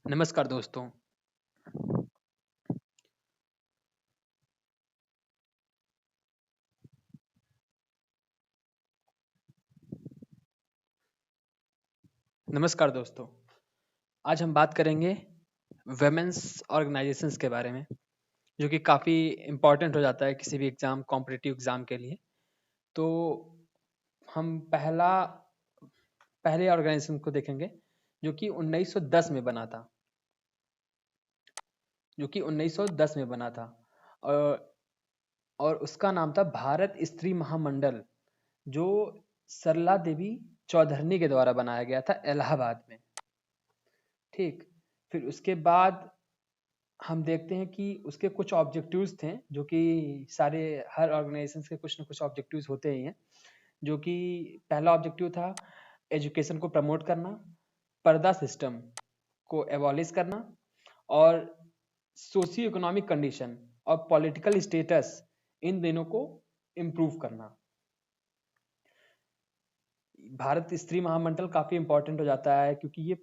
नमस्कार दोस्तों। नमस्कार दोस्तों। आज हम बात करेंगे वुमेन्स ऑर्गेनाइजेशंस के बारे में, जो कि काफ़ी इम्पोर्टेंट हो जाता है किसी भी कॉम्पिटिटिव एग्ज़ाम के लिए। तो हम पहले ऑर्गेनाइजेशन को देखेंगे, जो कि 1910 में बना था। और और उसका नाम था भारत स्त्री महामंडल, जो सरला देवी चौधरी के द्वारा बनाया गया था इलाहाबाद में। ठीक। फिर उसके बाद हम देखते हैं कि उसके कुछ ऑब्जेक्टिव्स थे, जो कि सारे हर ऑर्गेनाइजेशंस के कुछ ना कुछ ऑब्जेक्टिव्स होते ही हैं। जो कि पहला ऑब्जेक्टिव था एजुकेशन को प्रमोट करना, पर्दा सिस्टम को एबॉलिश करना, और सोशियो इकोनॉमिक कंडीशन और पॉलिटिकल स्टेटस इन दोनों को इम्प्रूव करना। भारत स्त्री महामंडल काफी इंपॉर्टेंट हो जाता है, क्योंकि ये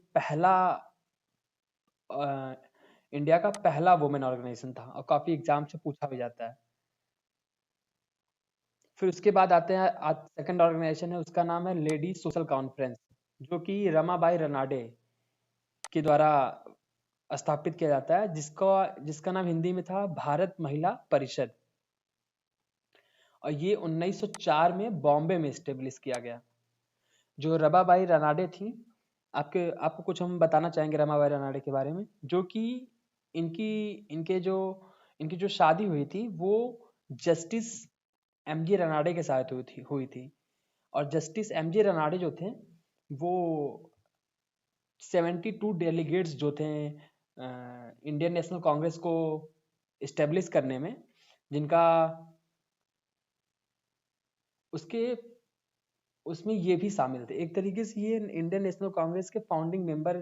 इंडिया का पहला वुमेन ऑर्गेनाइजेशन था और काफी एग्जाम से पूछा भी जाता है। फिर उसके बाद आते हैं, आज सेकंड ऑर्गेनाइजेशन है, उसका नाम है लेडी सोशल कॉन्फ्रेंस, जो कि रमाबाई रनाडे के द्वारा स्थापित किया जाता है, जिसका नाम हिंदी में था भारत महिला परिषद। और ये 1904 में बॉम्बे में स्टेब्लिश किया गया। जो रमाबाई रनाडे थी, आपको कुछ हम बताना चाहेंगे रमाबाई रनाडे के बारे में, जो कि इनकी इनकी जो शादी हुई थी वो जस्टिस एमजी रनाडे के साथ हुई थी। और जस्टिस एमजी रनाडे जो थे, वो 72 डेलीगेट्स जो थे इंडियन नेशनल कांग्रेस को इस्टेब्लिश करने में, जिनका उसके उसमें ये भी शामिल थे। एक तरीके से ये इंडियन नेशनल कांग्रेस के फाउंडिंग मेंबर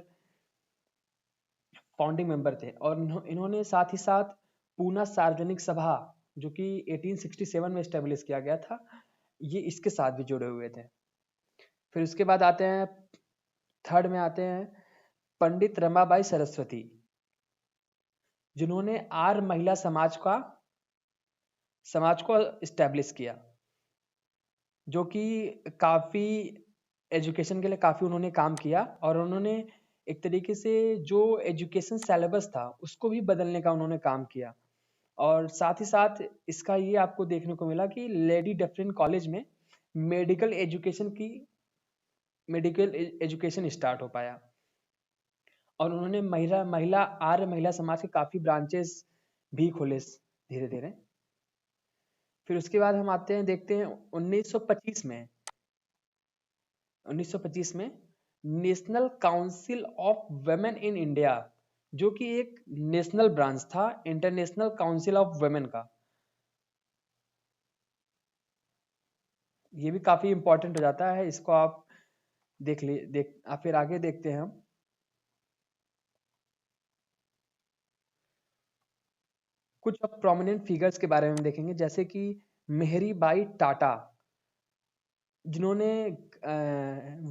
थे। और इन्होंने साथ ही साथ पूना सार्वजनिक सभा, जो कि 1867 में स्टेब्लिश किया गया था, ये इसके साथ भी जुड़े हुए थे। फिर उसके बाद आते हैं, थर्ड में आते हैं पंडित रमाबाई सरस्वती, जिन्होंने आर्य महिला समाज को इस्टेब्लिश किया, जो कि काफी एजुकेशन के लिए काफी उन्होंने काम किया। और उन्होंने एक तरीके से जो एजुकेशन सिलेबस था उसको भी बदलने का उन्होंने काम किया। और साथ ही साथ इसका ये आपको देखने को मिला कि लेडी डफरिन कॉलेज में मेडिकल एजुकेशन स्टार्ट हो पाया। और उन्होंने आर्य महिला समाज के काफी ब्रांचेस भी खोले धीरे धीरे। फिर उसके बाद हम आते हैं, देखते हैं 1925 में national council of women in India, जो कि एक नेशनल ब्रांच था इंटरनेशनल काउंसिल ऑफ वुमेन का। ये भी काफी इंपॉर्टेंट हो जाता है, इसको आप आप फिर आगे देखते हैं हम। कुछ अब प्रोमिनेंट फिगर्स के बारे में देखेंगे, जैसे कि मेहरी बाई टाटा, जिन्होंने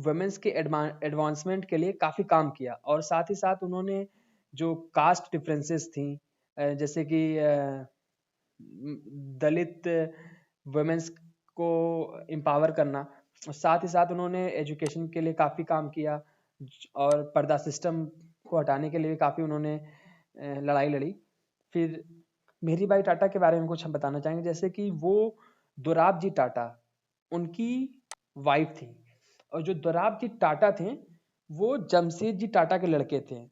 वुमेन्स के एडवांसमेंट के लिए काफ़ी काम किया। और साथ ही साथ उन्होंने जो कास्ट डिफरेंसेस थी, जैसे कि दलित वुमेन्स को एम्पावर करना, और साथ ही साथ उन्होंने एजुकेशन के लिए काफ़ी काम किया, और पर्दा सिस्टम को हटाने के लिए काफ़ी उन्होंने लड़ाई लड़ी। फिर मेहरी बाई टाटा के बारे में कुछ हम बताना चाहेंगे, जैसे कि वो दोराब जी टाटा उनकी वाइफ थी। और जो दोराब जी टाटा थे, वो जमशेद जी टाटा के लड़के थे।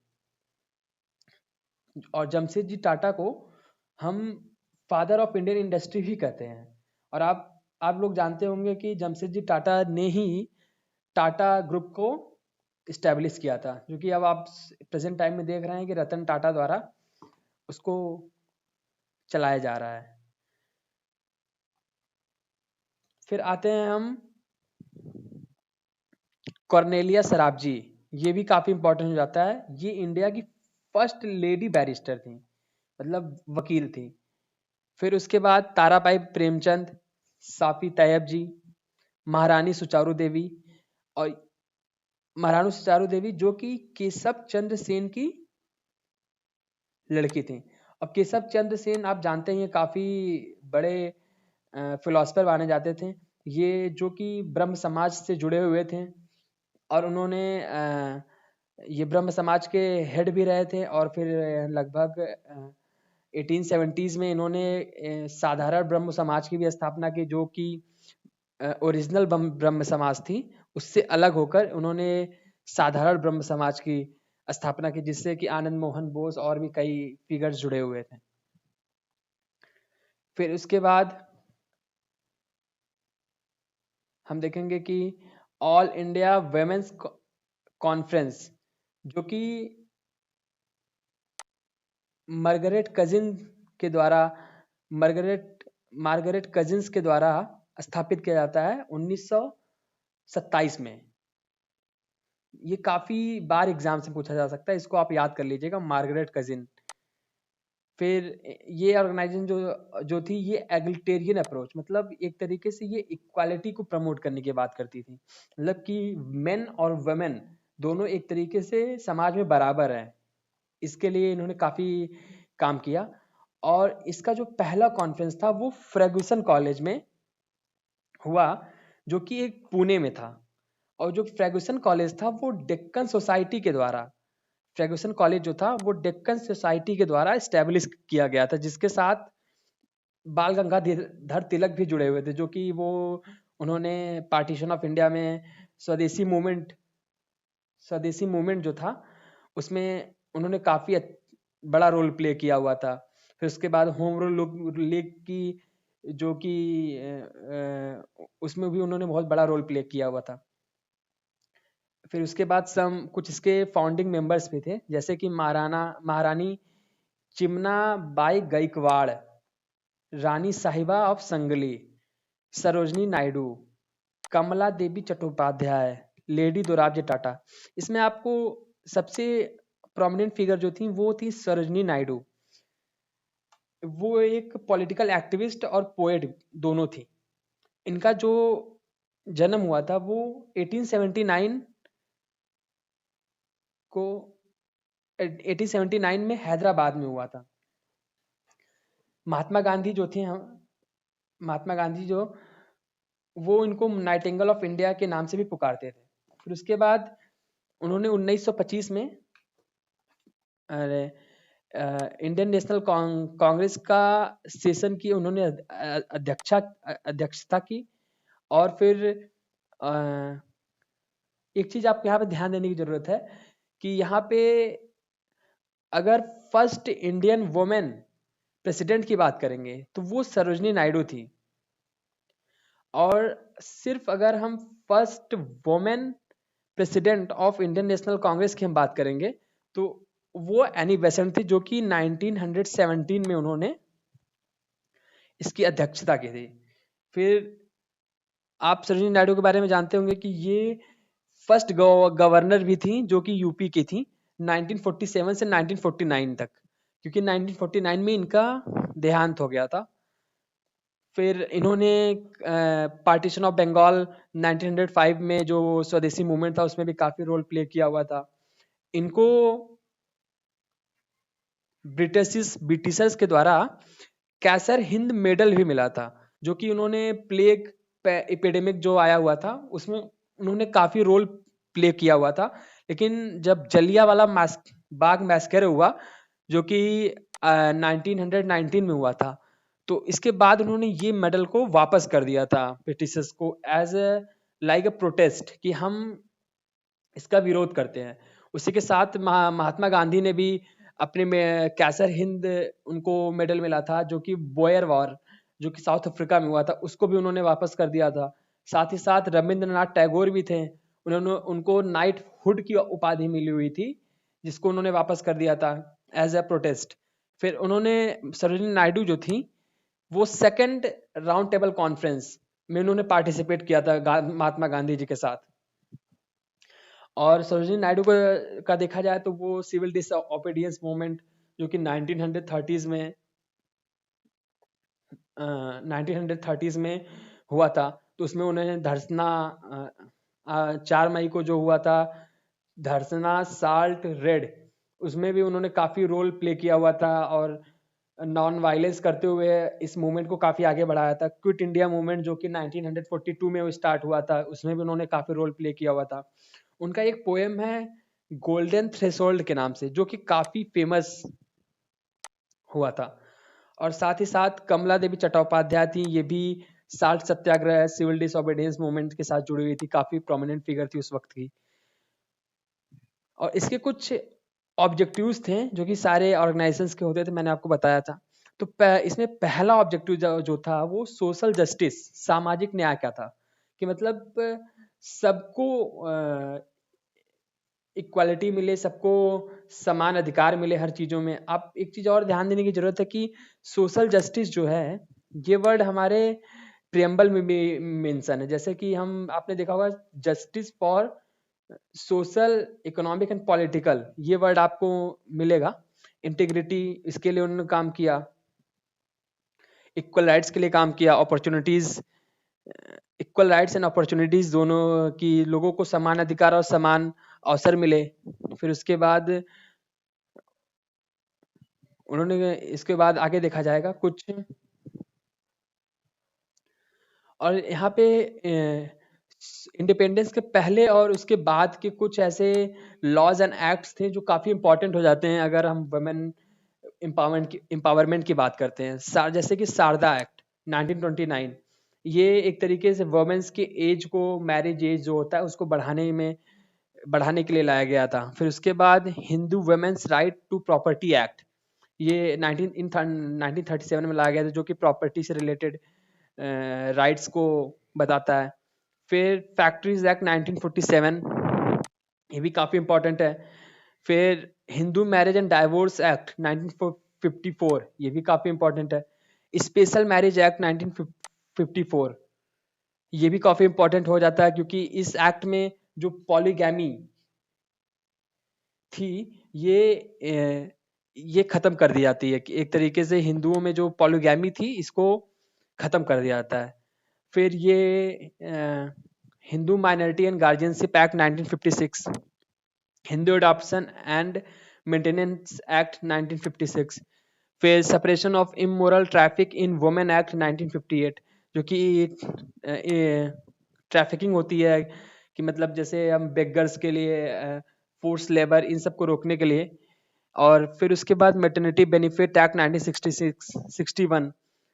और जमशेद जी टाटा को हम फादर ऑफ इंडियन इंडस्ट्री भी कहते हैं। और आप लोग जानते होंगे कि जमशेद जी टाटा ने ही टाटा ग्रुप को इस्टेब्लिश किया था, जो कि अब आप प्रेजेंट टाइम में देख रहे हैं कि रतन टाटा द्वारा उसको चलाया जा रहा है। फिर आते हैं हम कॉर्नेलिया सराबजी, ये भी काफी इंपॉर्टेंट हो जाता है। ये इंडिया की फर्स्ट लेडी बैरिस्टर थी, मतलब वकील थी। फिर उसके बाद ताराबाई प्रेमचंद, साफी तैयब जी, महारानी सुचारू देवी। और महारानी सुचारू देवी, जो कि केशव चंद्र सेन की लड़की थी। और केशव चंद्र सेन आप जानते हैं काफ़ी बड़े फिलोसफर माने जाते थे। ये जो कि ब्रह्म समाज से जुड़े हुए थे और उन्होंने ये ब्रह्म समाज के हेड भी रहे थे और फिर लगभग 1870s में इन्होंने साधारण ब्रह्म समाज की भी स्थापना की, जो कि ओरिजिनल ब्रह्म समाज थी उससे अलग होकर उन्होंने साधारण ब्रह्म समाज की स्थापना की, जिससे कि आनंद मोहन बोस और भी कई फिगर्स जुड़े हुए थे। फिर उसके बाद हम देखेंगे कि ऑल इंडिया वुमेन्स कॉन्फ्रेंस, जो कि मार्गरेट कजिन के द्वारा मार्गरेट कजिन्स के द्वारा स्थापित किया जाता है 1927 में। ये काफी बार एग्जाम से पूछा जा सकता है, इसको आप याद कर लीजिएगा, मार्गरेट कजिन। फिर ये ऑर्गेनाइजेशन जो थी ये एग्लिटेरियन अप्रोच, मतलब एक तरीके से ये इक्वालिटी को प्रमोट करने की बात करती थी, मतलब कि मेन और वुमेन दोनों एक तरीके से समाज में बराबर हैं, इसके लिए इन्होंने काफी काम किया। और इसका जो पहला कॉन्फ्रेंस था वो फर्ग्यूसन कॉलेज में हुआ, जो कि एक पुणे में था। और जो फर्ग्यूसन कॉलेज था वो डेक्कन सोसाइटी के द्वारा, फर्ग्यूसन कॉलेज जो था वो डेक्कन सोसाइटी के द्वारा एस्टेब्लिश किया गया था, जिसके साथ बाल गंगाधर तिलक भी जुड़े हुए थे, जो कि वो उन्होंने पार्टीशन ऑफ इंडिया में स्वदेशी मूवमेंट जो था उसमें उन्होंने काफी बड़ा रोल प्ले किया हुआ था। फिर उसके बाद होम रूल लीग की जो कि उसमें भी उन्होंने बहुत बड़ा रोल प्ले किया हुआ था। फिर उसके बाद कुछ इसके फाउंडिंग मेंबर्स भी थे, जैसे कि महारानी Chimna by Gaikwad, Rani Sahiba of Sangli, Sarojini Naidu, Kamala Devi Chattopadhyay, Lady Dorabji Tata. इसमें आपको सबसे प्रोमिनेंट फिगर जो थी वो थी सरोजनी नायडू। वो एक पॉलिटिकल एक्टिविस्ट और पोएट दोनों थी। इनका जो जन्म हुआ था वो 1879 में हैदराबाद में हुआ था। महात्मा गांधी जो वो इनको नाइटिंगेल ऑफ इंडिया के नाम से भी पुकारते थे। फिर उसके बाद उन्होंने 1925 में इंडियन नेशनल कांग्रेस का सेशन की उन्होंने अध्यक्षता की। और फिर एक चीज आपको यहाँ पे ध्यान देने की जरूरत है कि यहाँ पे अगर फर्स्ट इंडियन वुमेन प्रेसिडेंट की बात करेंगे तो वो सरोजनी नायडू थी। और सिर्फ अगर हम first women president of Indian national Congress की हम बात करेंगे तो वो एनी बेसेंट थी, जो कि 1917 में उन्होंने इसकी अध्यक्षता की थी। फिर आप सरोजनी नायडू के बारे में जानते होंगे कि ये फर्स्ट गवर्नर भी थी जो कि यूपी की थी 1947 से 1949 तक, क्योंकि 1949 में इनका देहांत हो गया था। फिर इन्होंने पार्टीशन ऑफ बंगाल 1905 में जो स्वदेशी मूवमेंट था उसमें भी काफी रोल प्ले किया हुआ था। इनको ब्रिटिशर्स के द्वारा कैसर हिंद मेडल भी मिला था, जो कि उन्होंने प्लेग एपिडेमिक जो आया हुआ था उसमें उन्होंने काफी रोल प्ले किया हुआ था। लेकिन जब जलियांवाला बाग मैस्कर हुआ जो कि 1919 में हुआ था, तो इसके बाद उन्होंने ये मेडल को वापस कर दिया था ब्रिटिशर्स को एज लाइक अ प्रोटेस्ट कि हम इसका विरोध करते हैं। उसी के साथ महात्मा गांधी ने भी अपने में कैसर हिंद उनको मेडल मिला था, जो कि बोयर वॉर जो कि साउथ अफ्रीका में हुआ था उसको भी उन्होंने वापस कर दिया था। साथ ही साथ रविंद्रनाथ टैगोर भी थे, उनको नाइट हुड की उपाधि मिली हुई थी जिसको उन्होंने वापस कर दिया था एज ए प्रोटेस्ट। फिर उन्होंने सरोजिनी नायडू जो थी वो सेकंड राउंड टेबल कॉन्फ्रेंस में उन्होंने पार्टिसिपेट किया था महात्मा गांधी जी के साथ। और सरोजिनी नायडू का देखा जाए तो वो सिविल डिसओबीडियंस मूवमेंट जो कि 1930s में हुआ था, तो उसमें उन्हें धरसना 4 मई को जो हुआ था धरसना साल्ट रेड, उसमें भी उन्होंने काफ़ी रोल प्ले किया हुआ था और नॉन वायलेंस करते हुए इस मूवमेंट को काफ़ी आगे बढ़ाया था। क्विट इंडिया मूवमेंट जो कि 1942 में वो स्टार्ट हुआ था, उसमें भी उन्होंने काफ़ी रोल प्ले किया हुआ था। उनका एक पोएम है गोल्डन थ्रेशोल्ड के नाम से, जो कि काफ़ी फेमस हुआ था। और साथ ही साथ कमला देवी चट्टोपाध्याय थी, ये भी साल्ट सत्याग्रह, सिविल डिसोबीडियंस मूवमेंट के साथ जुड़ी हुई थी, काफ़ी प्रोमिनेंट फिगर थी उस वक्त की। और इसके कुछ ऑब्जेक्टिव्स थे जो कि सारे ऑर्गेनाइजेशंस के होते थे, मैंने आपको बताया था। तो इसमें पहला ऑब्जेक्टिव जो था वो सोशल जस्टिस, सामाजिक न्याय का था, कि मतलब सबको इक्वालिटी मिले, सबको समान अधिकार मिले हर चीज़ों में। आप एक चीज़ और ध्यान देने की ज़रूरत है कि सोशल जस्टिस जो है, ये वर्ड हमारे प्रियम्बल में भी मेंशन है। जैसे कि हम आपने देखा होगा justice for social, economic and political, ये वर्ड आपको मिलेगा। इंटीग्रिटी, इसके लिए उन्होंने काम किया। इक्वल राइट्स के लिए काम किया। Opportunities, equal rights and opportunities दोनों की, लोगों को समान अधिकार और समान अवसर मिले। फिर उसके बाद उन्होंने, इसके बाद आगे देखा जाएगा कुछ। और यहाँ पे इंडिपेंडेंस के पहले और उसके बाद के कुछ ऐसे लॉज एंड एक्ट्स थे जो काफ़ी इंपॉर्टेंट हो जाते हैं अगर हम वुमेन एम्पावरमेंट की बात करते हैं। जैसे कि शारदा एक्ट 1929, ये एक तरीके से वुमेन्स के एज को, मैरिज एज जो होता है उसको बढ़ाने के लिए लाया गया था। फिर उसके बाद Hindu women's right to property act, ये 1937 में लाया गया था, जो कि प्रॉपर्टी से रिलेटेड राइट्स को बताता है। फिर फैक्ट्रीज एक्ट 1947, ये भी काफ़ी इंपॉर्टेंट है। फिर Hindu marriage and divorce act 1954, ये भी काफ़ी इंपॉर्टेंट है। स्पेशल मैरिज एक्ट 1954, ये भी काफ़ी इंपॉर्टेंट हो जाता है, क्योंकि इस एक्ट में जो पॉलीगैमी थी, ये खत्म कर दी जाती है कि एक तरीके से हिंदुओं में जो पॉलीगैमी थी इसको खत्म कर दिया जाता है। फिर ये Hindu minority and guardianship act 1956, Hindu adoption and maintenance act 1956, फिर separation of immoral traffic in women act 1958, जो कि ट्रैफिकिंग होती है कि मतलब जैसे हम बेगर्स के लिए, फोर्स लेबर, इन सब को रोकने के लिए। और फिर उसके बाद मैटरनिटी बेनिफिट एक्ट 1961,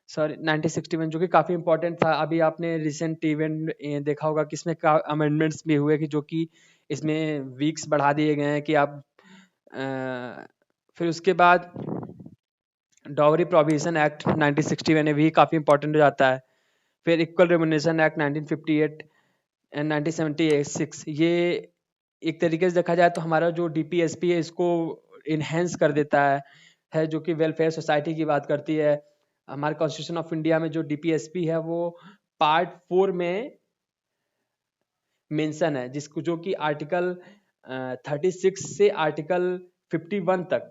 जो कि काफ़ी इंपॉर्टेंट था। अभी आपने रिसेंट इवेंट देखा होगा कि इसमें अमेंडमेंट्स भी हुए कि जो कि इसमें वीक्स बढ़ा दिए गए हैं कि आप फिर उसके बाद डॉवरी प्रोविजन एक्ट 1961 भी काफ़ी इंपॉर्टेंट हो जाता है। फिर इक्वल रेम्युनरेशन एक्ट 1958 एंड 1976, ये एक तरीके से देखा जाए तो हमारा जो डीपीएसपी है इसको इनहेंस कर देता है जो कि वेलफेयर सोसाइटी की बात करती है। हमारे कॉन्स्टिट्यूशन ऑफ इंडिया में जो डीपीएसपी है वो पार्ट 4 में मेंशन है, जिसको जो कि आर्टिकल 36 से आर्टिकल 51 तक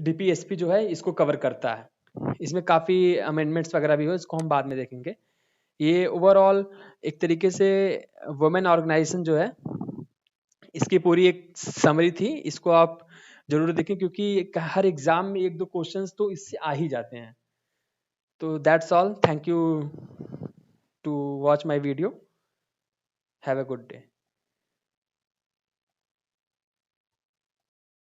डीपीएसपी जो है इसको कवर करता है। इसमें काफ़ी अमेंडमेंट्स वगैरह भी हो, इसको हम बाद में देखेंगे। ये ओवरऑल एक तरीके से वुमेन ऑर्गेनाइजेशन जो है इसकी पूरी एक समरी थी। इसको आप जरूर देखें क्योंकि हर एग्जाम में एक दो क्वेश्चंस तो इससे आ ही जाते हैं। तो that's all, thank you to watch my video, have a good day.